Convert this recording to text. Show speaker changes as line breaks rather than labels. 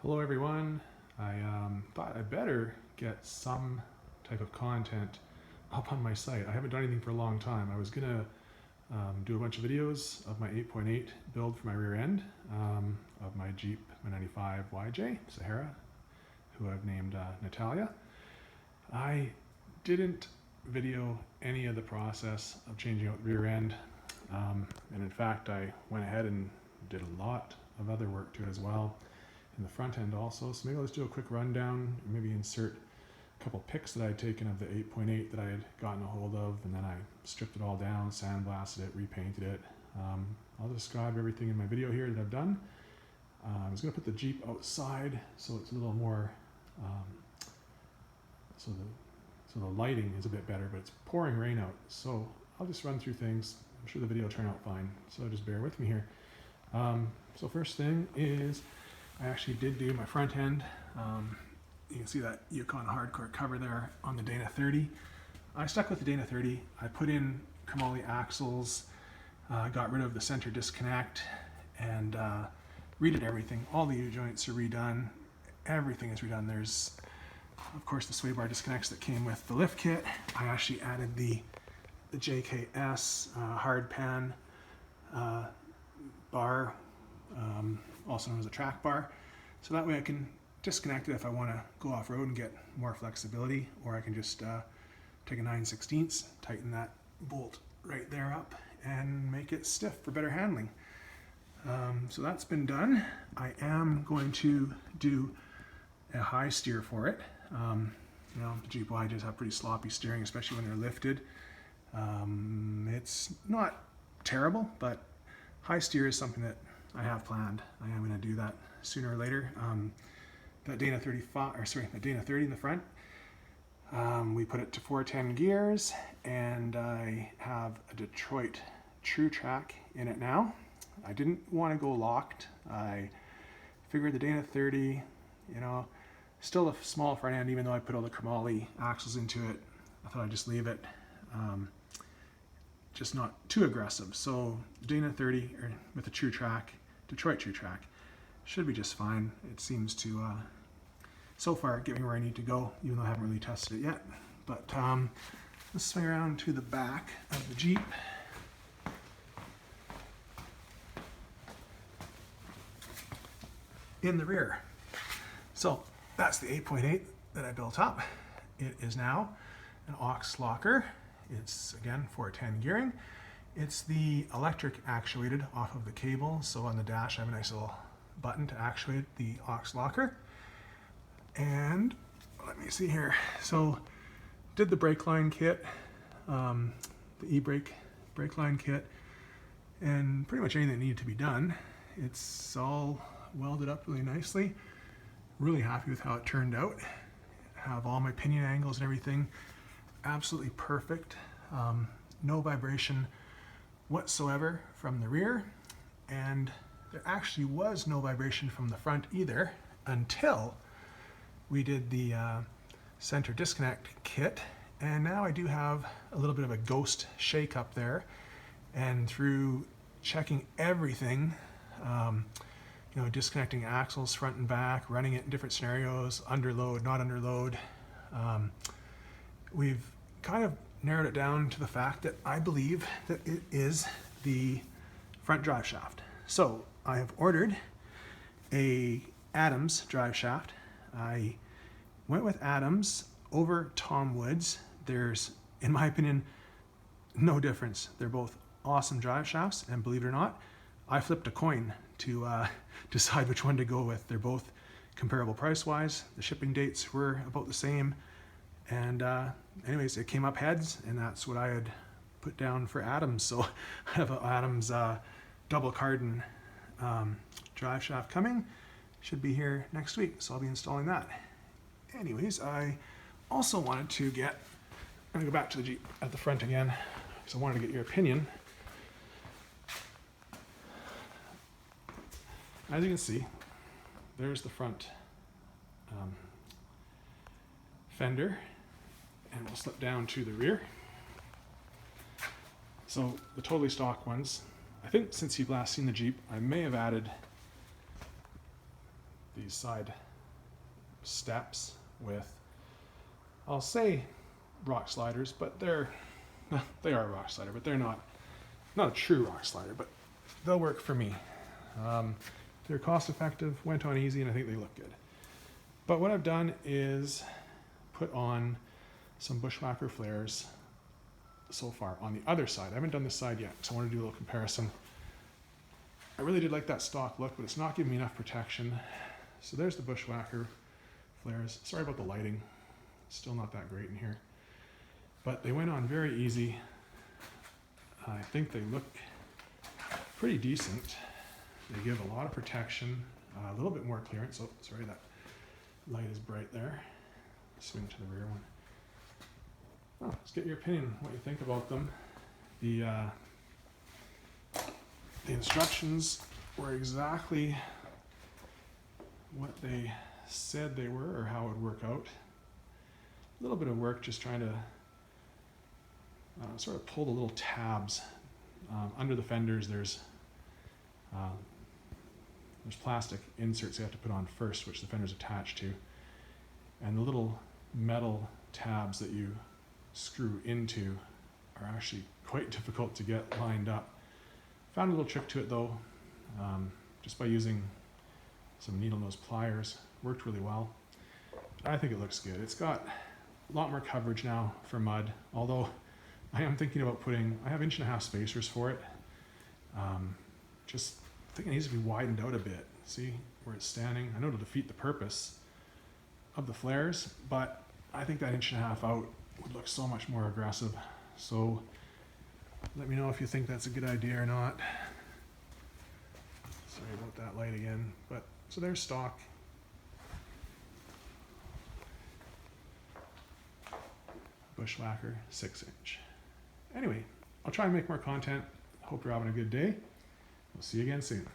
Hello everyone. I thought I better get some type of content up on my site. I haven't done anything for a long time. I was gonna do a bunch of videos of my 8.8 build for my rear end of my Jeep 95 YJ Sahara, who I've named Natalia. I didn't video any of the process of changing out the rear end, and in fact I went ahead and did a lot of other work to it as well in the front end also. So maybe I'll just do a quick rundown, maybe insert a couple pics that I had taken of the 8.8 that I had gotten a hold of, and then I stripped it all down, sandblasted it, repainted it. I'll describe everything in my video here that I've done. I was going to put the Jeep outside so it's a little more, so the lighting is a bit better, but it's pouring rain out. So I'll just run through things. I'm sure the video will turn out fine, so just bear with me here. So first thing is, I actually did do my front end. You can see that Yukon hardcore cover there on the Dana 30. I stuck with the Dana 30. I put in chromoly axles, got rid of the center disconnect, and redid everything. All the U-joints are redone. Everything is redone. There's, of course, the sway bar disconnects that came with the lift kit. I actually added the JKS hard pan bar, also known as a track bar, so that way I can disconnect it if I want to go off-road and get more flexibility, or I can just take a 9/16, tighten that bolt right there up and make it stiff for better handling. So that's been done. I am going to do a high steer for it. You know, the Jeep YJs have pretty sloppy steering, especially when they're lifted. It's not terrible, but high steer is something that I have planned. I am going to do that sooner or later. That Dana 35, or sorry, the Dana 30 in the front, we put it to 410 gears, and I have a Detroit True Track in it now. I didn't want to go locked. I figured the Dana 30, you know, still a small front end, even though I put all the chromoly axles into it. I thought I'd just leave it. Just not too aggressive. So Dana 30 with the True Track, Detroit True Track, should be just fine. It seems to, so far, get me where I need to go, even though I haven't really tested it yet. But let's swing around to the back of the Jeep. In the rear. So that's the 8.8 that I built up. It is now an aux locker. It's, again, 410 gearing. It's the electric actuated off of the cable. So on the dash, I have a nice little button to actuate the aux locker. And let me see here. So did the brake line kit, the e-brake brake line kit, and pretty much anything that needed to be done. It's all welded up really nicely. Really happy with how it turned out. Have all my pinion angles and everything absolutely perfect. No vibration whatsoever from the rear, and there actually was no vibration from the front either until we did the center disconnect kit, and now I do have a little bit of a ghost shake up there, and through checking everything, you know, disconnecting axles front and back, running it in different scenarios, under load, not under load, we've kind of narrowed it down to the fact that I believe that it is the front drive shaft. So I have ordered a Adams drive shaft. I went with Adams over Tom Woods. There's, in my opinion, no difference. They're both awesome drive shafts, and believe it or not, I flipped a coin to decide which one to go with. They're both comparable price-wise. The shipping dates were about the same. And anyways, it came up heads, and that's what I had put down for Adams. So I have an Adams double cardan drive shaft coming. Should be here next week, so I'll be installing that. Anyways, I also wanted to get, I'm gonna go back to the Jeep at the front again, because I wanted to get your opinion. As you can see, there's the front fender, and we'll slip down to the rear. So the totally stock ones, I think since you've last seen the Jeep, I may have added these side steps with, I'll say rock sliders, but they are a rock slider, but they're not a true rock slider, but they'll work for me. They're cost effective, went on easy, and I think they look good. But what I've done is put on some bushwhacker flares so far on the other side. I haven't done this side yet, so I want to do a little comparison. I really did like that stock look, but it's not giving me enough protection. So there's the bushwhacker flares. Sorry about the lighting. Still not that great in here. But they went on very easy. I think they look pretty decent. They give a lot of protection, a little bit more clearance. Oh, sorry, that light is bright there. Swing to the rear one. Oh, let's get your opinion, what you think about them. The instructions were exactly what they said they were, or how it would work out. A little bit of work just trying to sort of pull the little tabs. Under the fenders, there's plastic inserts you have to put on first, which the fender's attached to. And the little metal tabs that you screw into are actually quite difficult to get lined up. Found a little trick to it though, just by using some needle nose pliers. Worked really well. I think it looks good. It's got a lot more coverage now for mud, although I am thinking about I have 1.5" spacers for it. Just I think it needs to be widened out a bit. See where it's standing? I know it'll defeat the purpose of the flares, but I think that 1.5" out would look so much more aggressive. So let me know if you think that's a good idea or not. Sorry about that light again. But so there's stock. Bushwhacker 6-inch. Anyway, I'll try and make more content. Hope you're having a good day. We'll see you again soon.